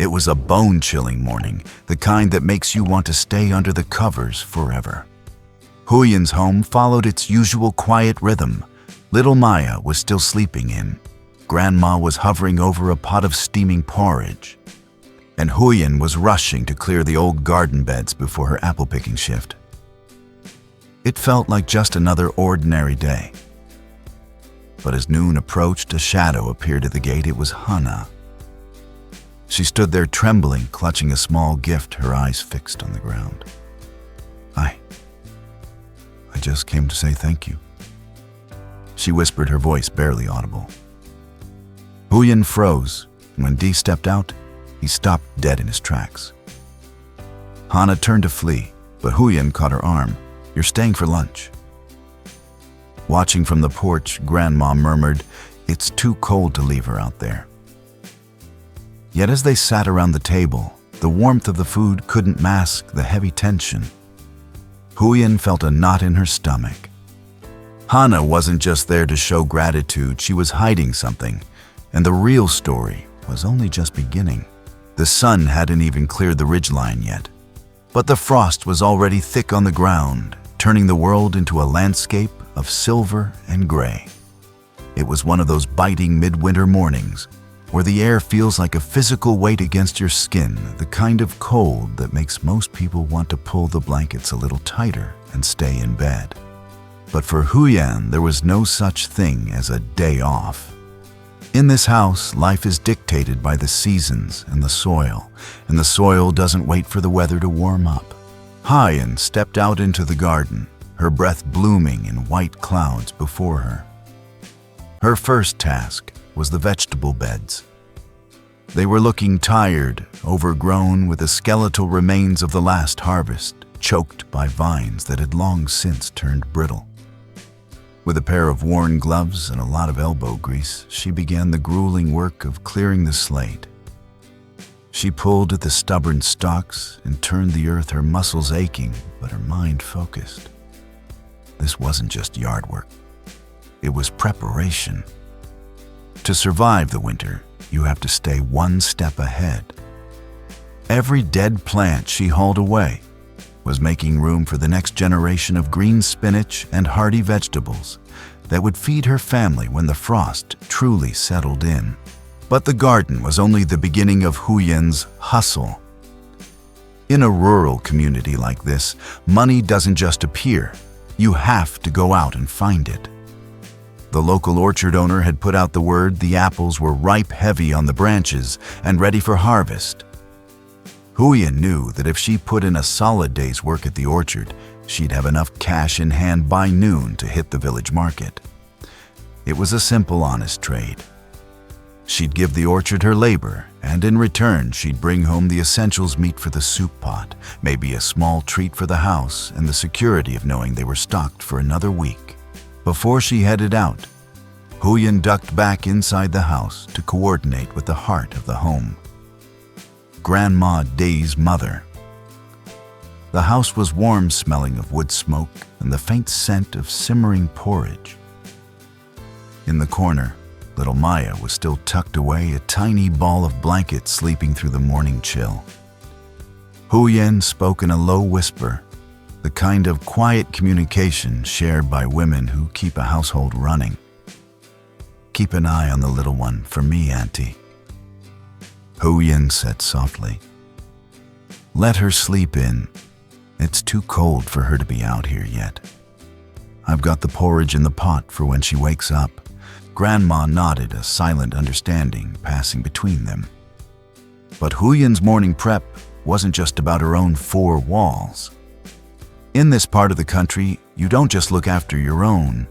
It was a bone-chilling morning, the kind that makes you want to stay under the covers forever. Huyen's home followed its usual quiet rhythm. Little Maya was still sleeping in. Grandma was hovering over a pot of steaming porridge, and Huyen was rushing to clear the old garden beds before her apple-picking shift. It felt like just another ordinary day. But as noon approached, a shadow appeared at the gate. It was Hana. She stood there trembling, clutching a small gift, her eyes fixed on the ground. I just came to say thank you, she whispered, her voice barely audible. Huyen froze, and when Dee stepped out, he stopped dead in his tracks. Hana turned to flee, but Huyen caught her arm. You're staying for lunch. Watching from the porch, Grandma murmured, it's too cold to leave her out there. Yet as they sat around the table, the warmth of the food couldn't mask the heavy tension. Huyen felt a knot in her stomach. Hana wasn't just there to show gratitude, she was hiding something, and the real story was only just beginning. The sun hadn't even cleared the ridgeline yet, but the frost was already thick on the ground, turning the world into a landscape of silver and gray. It was one of those biting midwinter mornings where the air feels like a physical weight against your skin, the kind of cold that makes most people want to pull the blankets a little tighter and stay in bed. But for Huyen, there was no such thing as a day off. In this house, life is dictated by the seasons and the soil doesn't wait for the weather to warm up. Huyen stepped out into the garden, her breath blooming in white clouds before her. Her first task was the vegetable beds. They were looking tired, overgrown with the skeletal remains of the last harvest, choked by vines that had long since turned brittle. With a pair of worn gloves and a lot of elbow grease, she began the grueling work of clearing the slate. She pulled at the stubborn stalks and turned the earth, her muscles aching, but her mind focused. This wasn't just yard work. It was preparation. To survive the winter, you have to stay one step ahead. Every dead plant she hauled away was making room for the next generation of green spinach and hardy vegetables that would feed her family when the frost truly settled in. But the garden was only the beginning of Huyen's hustle. In a rural community like this, money doesn't just appear. You have to go out and find it. The local orchard owner had put out the word the apples were ripe, heavy on the branches, and ready for harvest. Huyen knew that if she put in a solid day's work at the orchard, she'd have enough cash in hand by noon to hit the village market. It was a simple, honest trade. She'd give the orchard her labor, and in return she'd bring home the essentials: meat for the soup pot, maybe a small treat for the house, and the security of knowing they were stocked for another week. Before she headed out, Huyen ducked back inside the house to coordinate with the heart of the home. Grandma Dee's mother. The house was warm, smelling of wood smoke and the faint scent of simmering porridge. In the corner, little Maya was still tucked away, a tiny ball of blanket sleeping through the morning chill. Huyen spoke in a low whisper, the kind of quiet communication shared by women who keep a household running. Keep an eye on the little one for me, Auntie. Huyen said softly. Let her sleep in. It's too cold for her to be out here yet. I've got the porridge in the pot for when she wakes up. Grandma nodded, a silent understanding passing between them. But Huyen's morning prep wasn't just about her own four walls. In this part of the country, you don't just look after your own.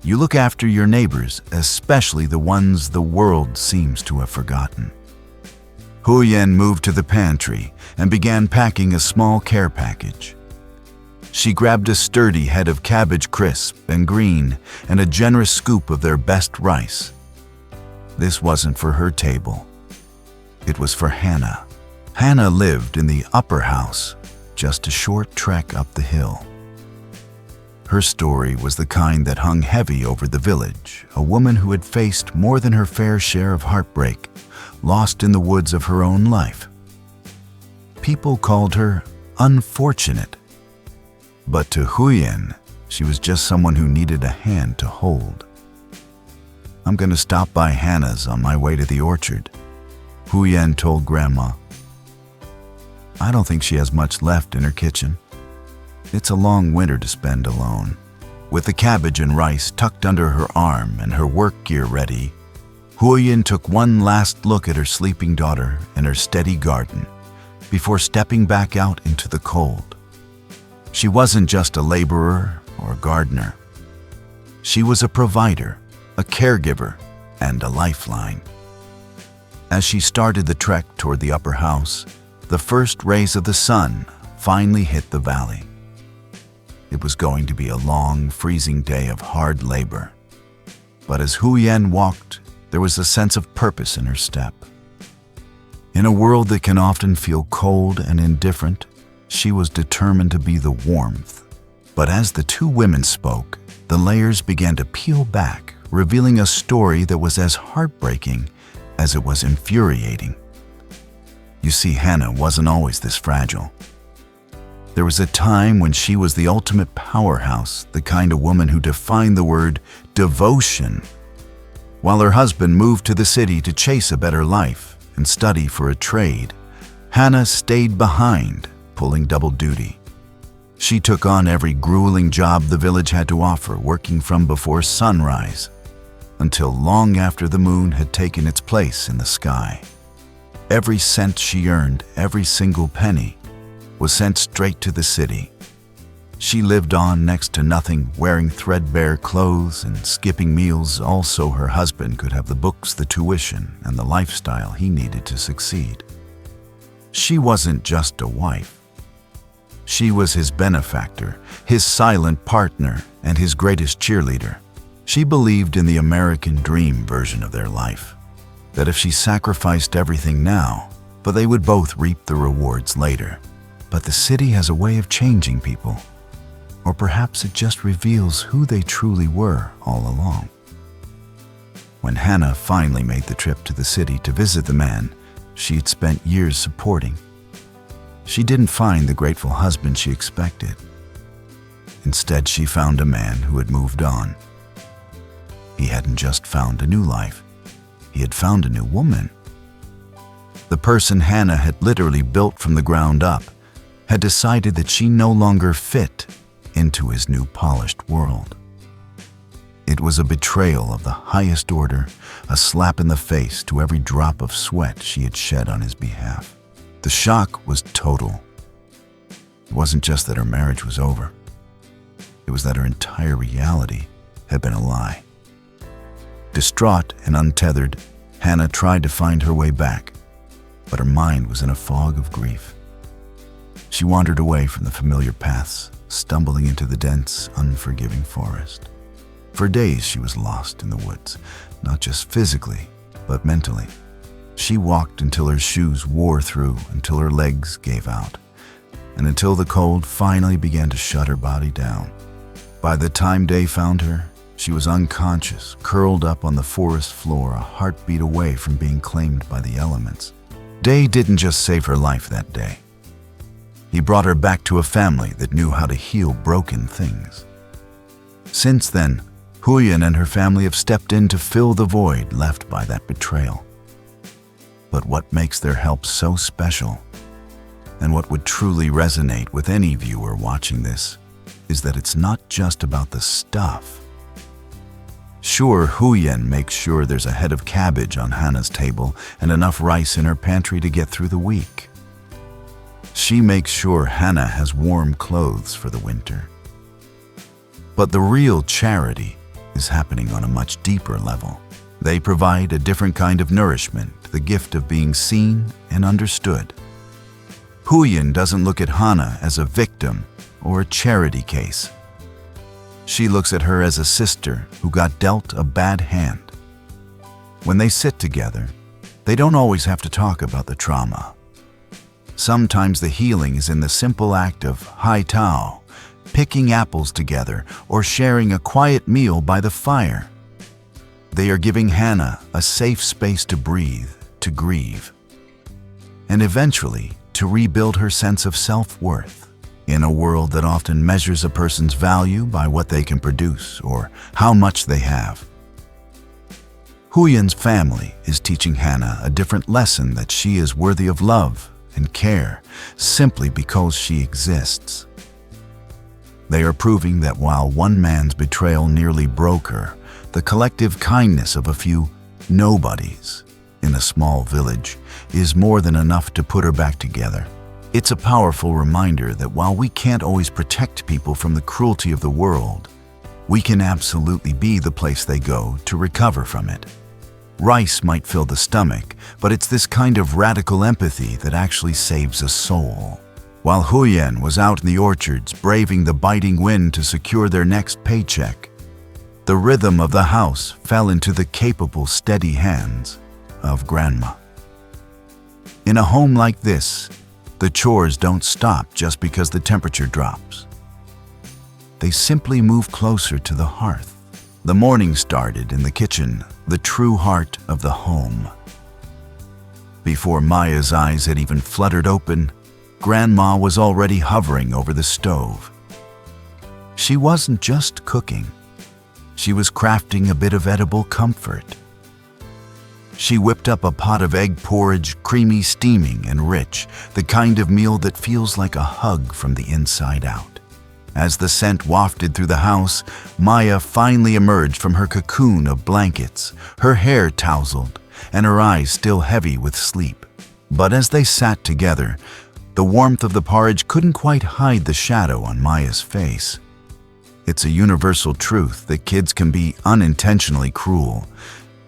You look after your neighbors, especially the ones the world seems to have forgotten. Huyen moved to the pantry and began packing a small care package. She grabbed a sturdy head of cabbage, crisp and green, and a generous scoop of their best rice. This wasn't for her table. It was for Hana. Hana lived in the upper house, just a short trek up the hill. Her story was the kind that hung heavy over the village, a woman who had faced more than her fair share of heartbreak, lost in the woods of her own life. People called her unfortunate, but to Huyen, she was just someone who needed a hand to hold. "I'm going to stop by Hana's on my way to the orchard," Huyen told Grandma. "I don't think she has much left in her kitchen. It's a long winter to spend alone." With the cabbage and rice tucked under her arm and her work gear ready, Huyen took one last look at her sleeping daughter and her steady garden before stepping back out into the cold. She wasn't just a laborer or gardener. She was a provider, a caregiver, and a lifeline. As she started the trek toward the upper house, the first rays of the sun finally hit the valley. It was going to be a long, freezing day of hard labor. But as Huyen walked, there was a sense of purpose in her step. In a world that can often feel cold and indifferent, she was determined to be the warmth. But as the two women spoke, the layers began to peel back, revealing a story that was as heartbreaking as it was infuriating. You see, Hana wasn't always this fragile. There was a time when she was the ultimate powerhouse, the kind of woman who defined the word devotion. While her husband moved to the city to chase a better life and study for a trade, Hana stayed behind, pulling double duty. She took on every grueling job the village had to offer, working from before sunrise until long after the moon had taken its place in the sky. Every cent she earned, every single penny, was sent straight to the city. She lived on next to nothing, wearing threadbare clothes and skipping meals all so her husband could have the books, the tuition, and the lifestyle he needed to succeed. She wasn't just a wife. She was his benefactor, his silent partner, and his greatest cheerleader. She believed in the American dream version of their life, that if she sacrificed everything now, but they would both reap the rewards later. But the city has a way of changing people, or perhaps it just reveals who they truly were all along. When Hana finally made the trip to the city to visit the man she had spent years supporting, she didn't find the grateful husband she expected. Instead, she found a man who had moved on. He hadn't just found a new life, he had found a new woman. The person Hana had literally built from the ground up had decided that she no longer fit into his new polished world. It was a betrayal of the highest order, a slap in the face to every drop of sweat she had shed on his behalf. The shock was total. It wasn't just that her marriage was over. It was that her entire reality had been a lie. Distraught and untethered, Hana tried to find her way back, but her mind was in a fog of grief. She wandered away from the familiar paths, stumbling into the dense, unforgiving forest. For days she was lost in the woods, not just physically, but mentally. She walked until her shoes wore through, until her legs gave out, and until the cold finally began to shut her body down. By the time day found her, she was unconscious, curled up on the forest floor, a heartbeat away from being claimed by the elements. Day didn't just save her life that day. He brought her back to a family that knew how to heal broken things. Since then, Huyen and her family have stepped in to fill the void left by that betrayal. But what makes their help so special, and what would truly resonate with any viewer watching this, is that it's not just about the stuff. Sure, Huyen makes sure there's a head of cabbage on Hana's table and enough rice in her pantry to get through the week. She makes sure Hana has warm clothes for the winter. But the real charity is happening on a much deeper level. They provide a different kind of nourishment, the gift of being seen and understood. Huyen doesn't look at Hana as a victim or a charity case. She looks at her as a sister who got dealt a bad hand. When they sit together, they don't always have to talk about the trauma. Sometimes the healing is in the simple act of hai tao, picking apples together, or sharing a quiet meal by the fire. They are giving Hana a safe space to breathe, to grieve, and eventually to rebuild her sense of self-worth in a world that often measures a person's value by what they can produce or how much they have. Huyen's family is teaching Hana a different lesson, that she is worthy of love and care simply because she exists. They are proving that while one man's betrayal nearly broke her, the collective kindness of a few nobodies in a small village is more than enough to put her back together. It's a powerful reminder that while we can't always protect people from the cruelty of the world, we can absolutely be the place they go to recover from it. Rice might fill the stomach, but it's this kind of radical empathy that actually saves a soul. While Huyen was out in the orchards braving the biting wind to secure their next paycheck, the rhythm of the house fell into the capable, steady hands of Grandma. In a home like this, the chores don't stop just because the temperature drops. They simply move closer to the hearth. The morning started in the kitchen, the true heart of the home. Before Maya's eyes had even fluttered open, Grandma was already hovering over the stove. She wasn't just cooking. She was crafting a bit of edible comfort. She whipped up a pot of egg porridge, creamy, steaming, and rich, the kind of meal that feels like a hug from the inside out. As the scent wafted through the house, Maya finally emerged from her cocoon of blankets, her hair tousled, and her eyes still heavy with sleep. But as they sat together, the warmth of the porridge couldn't quite hide the shadow on Maya's face. It's a universal truth that kids can be unintentionally cruel,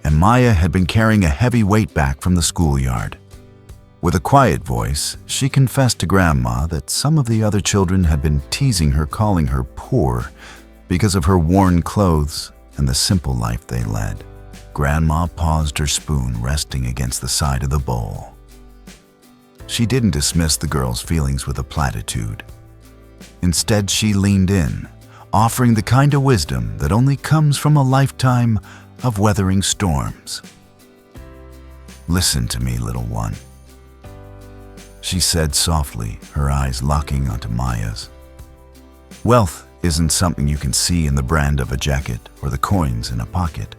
and Maya had been carrying a heavy weight back from the schoolyard. With a quiet voice, she confessed to Grandma that some of the other children had been teasing her, calling her poor because of her worn clothes and the simple life they led. Grandma paused, her spoon resting against the side of the bowl. She didn't dismiss the girl's feelings with a platitude. Instead, she leaned in, offering the kind of wisdom that only comes from a lifetime of weathering storms. "Listen to me, little one," she said softly, her eyes locking onto Maya's. "Wealth isn't something you can see in the brand of a jacket or the coins in a pocket.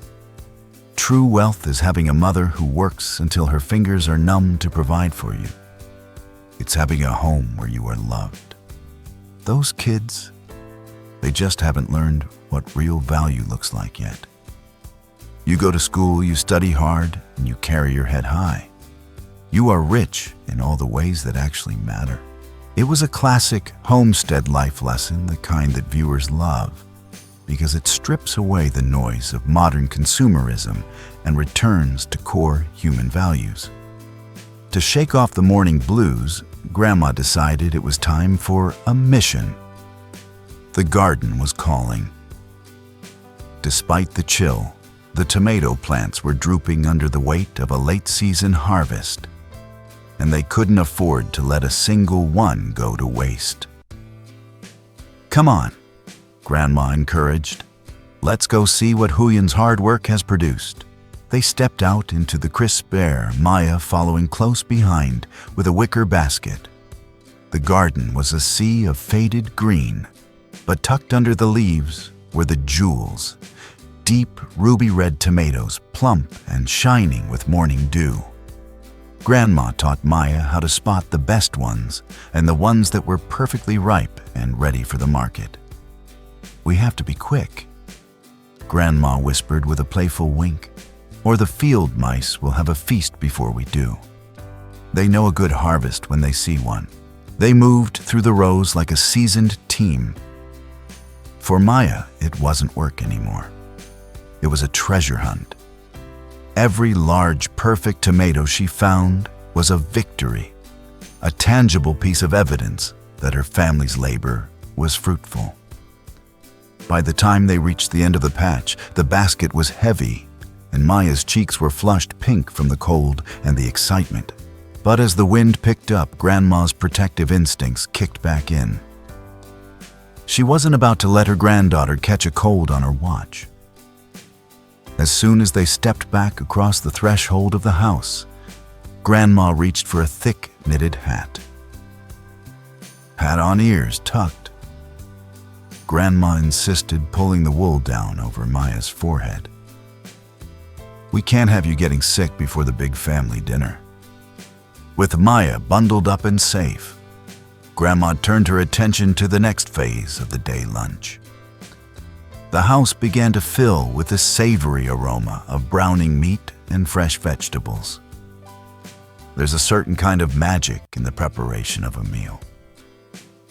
True wealth is having a mother who works until her fingers are numb to provide for you. It's having a home where you are loved. Those kids, they just haven't learned what real value looks like yet. You go to school, you study hard, and you carry your head high. You are rich in all the ways that actually matter." It was a classic homestead life lesson, the kind that viewers love, because it strips away the noise of modern consumerism and returns to core human values. To shake off the morning blues, Grandma decided it was time for a mission. The garden was calling. Despite the chill, the tomato plants were drooping under the weight of a late-season harvest, and they couldn't afford to let a single one go to waste. "Come on," Grandma encouraged. "Let's go see what Huyen's hard work has produced." They stepped out into the crisp air, Maya following close behind with a wicker basket. The garden was a sea of faded green, but tucked under the leaves were the jewels, deep ruby-red tomatoes, plump and shining with morning dew. Grandma taught Maya how to spot the best ones and the ones that were perfectly ripe and ready for the market. "We have to be quick," Grandma whispered with a playful wink, "or the field mice will have a feast before we do. They know a good harvest when they see one." They moved through the rows like a seasoned team. For Maya, it wasn't work anymore. It was a treasure hunt. Every large, perfect tomato she found was a victory, a tangible piece of evidence that her family's labor was fruitful. By the time they reached the end of the patch, the basket was heavy, and Maya's cheeks were flushed pink from the cold and the excitement. But as the wind picked up, Grandma's protective instincts kicked back in. She wasn't about to let her granddaughter catch a cold on her watch. As soon as they stepped back across the threshold of the house, Grandma reached for a thick knitted hat. Hat on ears tucked. Grandma insisted, pulling the wool down over Maya's forehead. We can't have you getting sick before the big family dinner. With Maya bundled up and safe, Grandma turned her attention to the next phase of the day lunch. The house began to fill with the savory aroma of browning meat and fresh vegetables. There's a certain kind of magic in the preparation of a meal,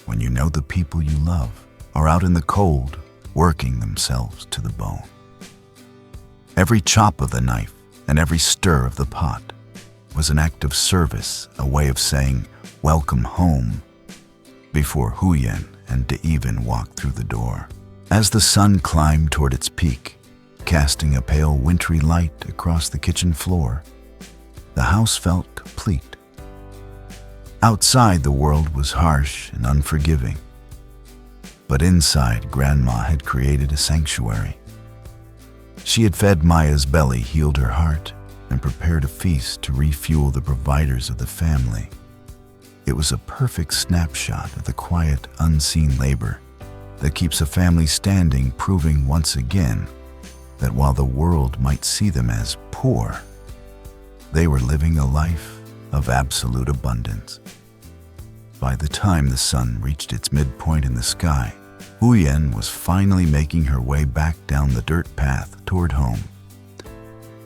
when you know the people you love are out in the cold, working themselves to the bone. Every chop of the knife and every stir of the pot was an act of service, a way of saying, "Welcome home," before Huyen and Deevan walked through the door. As the sun climbed toward its peak, casting a pale wintry light across the kitchen floor, the house felt complete. Outside, the world was harsh and unforgiving, but inside, Grandma had created a sanctuary. She had fed Maya's belly, healed her heart, and prepared a feast to refuel the providers of the family. It was a perfect snapshot of the quiet, unseen labor that keeps a family standing, proving once again that while the world might see them as poor, they were living a life of absolute abundance. By the time the sun reached its midpoint in the sky, Huyen was finally making her way back down the dirt path toward home.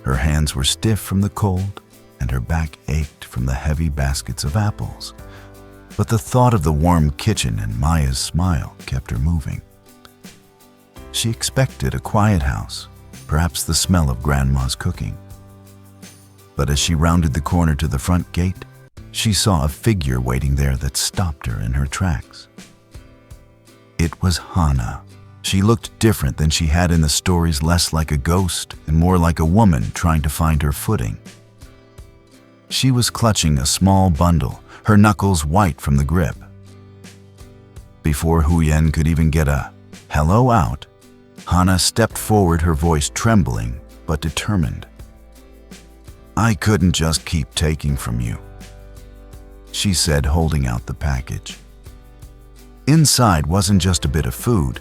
Her hands were stiff from the cold, and her back ached from the heavy baskets of apples. But the thought of the warm kitchen and Maya's smile kept her moving. She expected a quiet house, perhaps the smell of Grandma's cooking. But as she rounded the corner to the front gate, she saw a figure waiting there that stopped her in her tracks. It was Hana. She looked different than she had in the stories, less like a ghost and more like a woman trying to find her footing. She was clutching a small bundle, her knuckles white from the grip. Before Huyen could even get a hello out, Hana stepped forward, her voice trembling but determined. "I couldn't just keep taking from you," she said, holding out the package. Inside wasn't just a bit of food,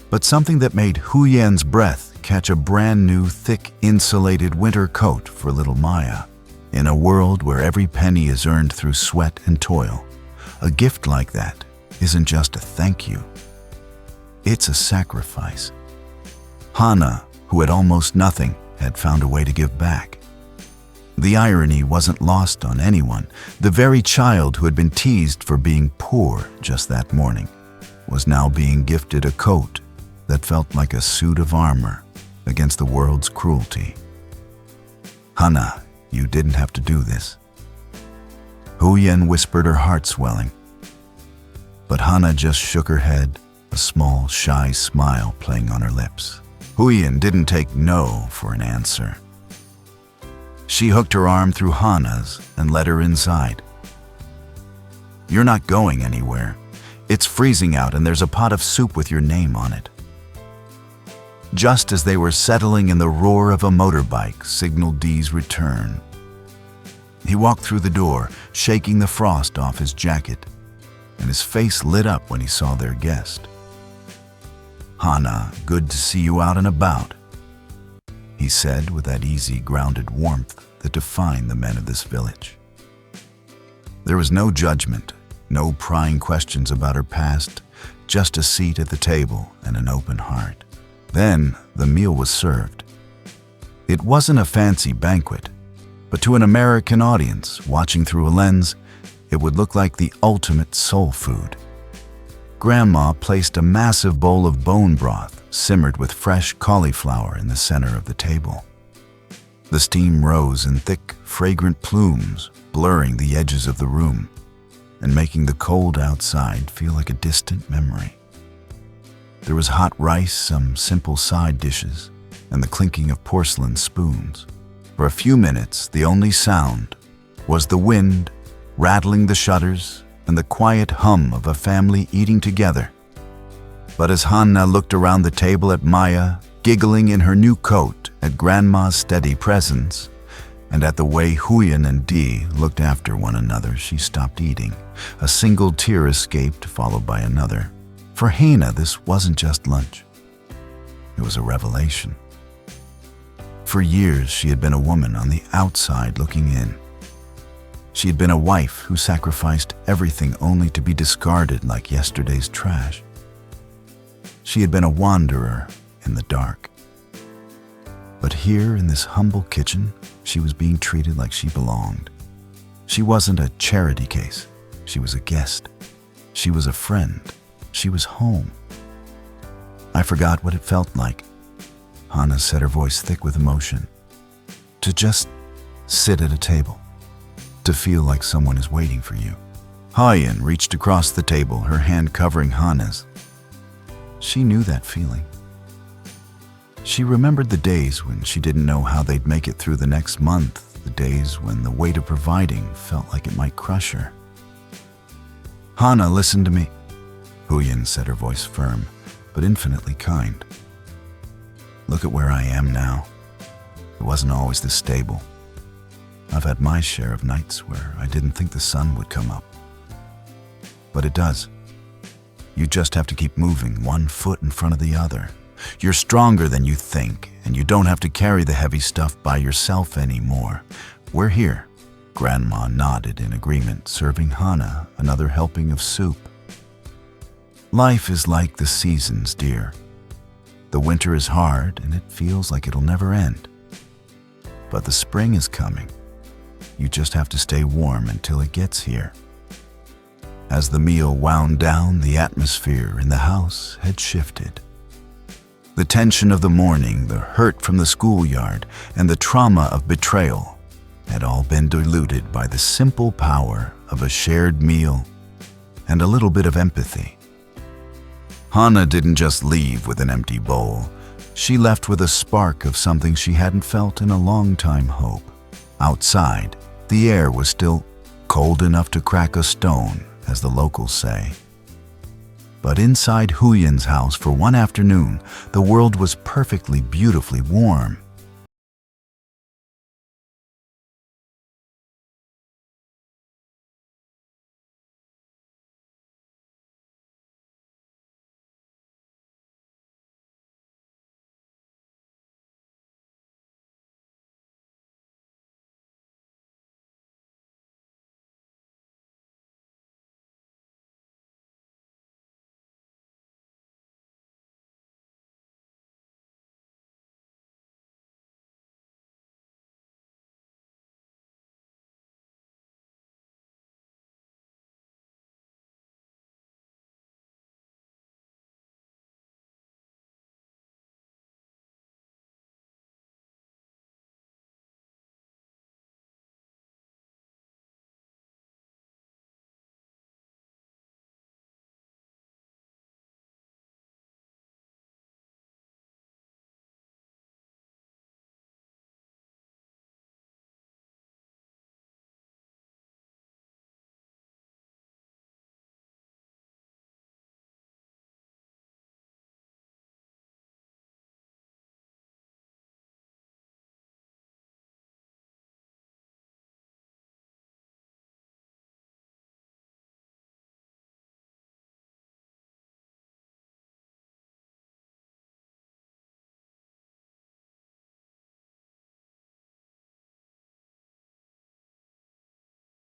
but something that made Huyen's breath catch, a brand new, thick, insulated winter coat for little Maya. In a world where every penny is earned through sweat and toil, a gift like that isn't just a thank you. It's a sacrifice. Hana, who had almost nothing, had found a way to give back. The irony wasn't lost on anyone. The very child who had been teased for being poor just that morning was now being gifted a coat that felt like a suit of armor against the world's cruelty. "Hana, you didn't have to do this," Huyen whispered, her heart swelling. But Hana just shook her head, a small, shy smile playing on her lips. Huyen didn't take no for an answer. She hooked her arm through Hana's and led her inside. "You're not going anywhere. It's freezing out and there's a pot of soup with your name on it." Just as they were settling in, the roar of a motorbike signaled Dee's return. He walked through the door, shaking the frost off his jacket, and his face lit up when he saw their guest. "Hana, good to see you out and about," he said with that easy, grounded warmth that defined the men of this village. There was no judgment, no prying questions about her past, just a seat at the table and an open heart. Then the meal was served. It wasn't a fancy banquet, but to an American audience watching through a lens, it would look like the ultimate soul food. Grandma placed a massive bowl of bone broth simmered with fresh cauliflower in the center of the table. The steam rose in thick, fragrant plumes, blurring the edges of the room and making the cold outside feel like a distant memory. There was hot rice, some simple side dishes, and the clinking of porcelain spoons. For a few minutes, the only sound was the wind rattling the shutters and the quiet hum of a family eating together. But as Hana looked around the table at Maya, giggling in her new coat, at Grandma's steady presence, And at the way Huyen and Dee looked after one another, she stopped eating. A single tear escaped, followed by another. For Hana, this wasn't just lunch. It was a revelation. For years, she had been a woman on the outside looking in. She had been a wife who sacrificed everything only to be discarded like yesterday's trash. She had been a wanderer in the dark. But here in this humble kitchen, she was being treated like she belonged. She wasn't a charity case. She was a guest. She was a friend. She was home. I forgot what it felt like. Hana said, her voice thick with emotion. To just sit at a table. To feel like someone is waiting for you. Huyen reached across the table, her hand covering Hana's. She knew that feeling. She remembered the days when she didn't know how they'd make it through the next month, the days when the weight of providing felt like it might crush her. Hana, listen to me, Huyen said, her voice firm, but infinitely kind. Look at where I am now. It wasn't always this stable. I've had my share of nights where I didn't think the sun would come up. But it does. You just have to keep moving, one foot in front of the other. You're stronger than you think, and you don't have to carry the heavy stuff by yourself anymore. We're here. Grandma nodded in agreement, serving Hana another helping of soup. Life is like the seasons, dear. The winter is hard, and it feels like it'll never end. But the spring is coming. You just have to stay warm until it gets here. As the meal wound down, the atmosphere in the house had shifted. The tension of the morning, the hurt from the schoolyard, and the trauma of betrayal had all been diluted by the simple power of a shared meal and a little bit of empathy. Hana didn't just leave with an empty bowl. She left with a spark of something she hadn't felt in a long time: hope. Outside, the air was still cold enough to crack a stone, as the locals say. But inside Huyen's house for one afternoon, the world was perfectly, beautifully warm.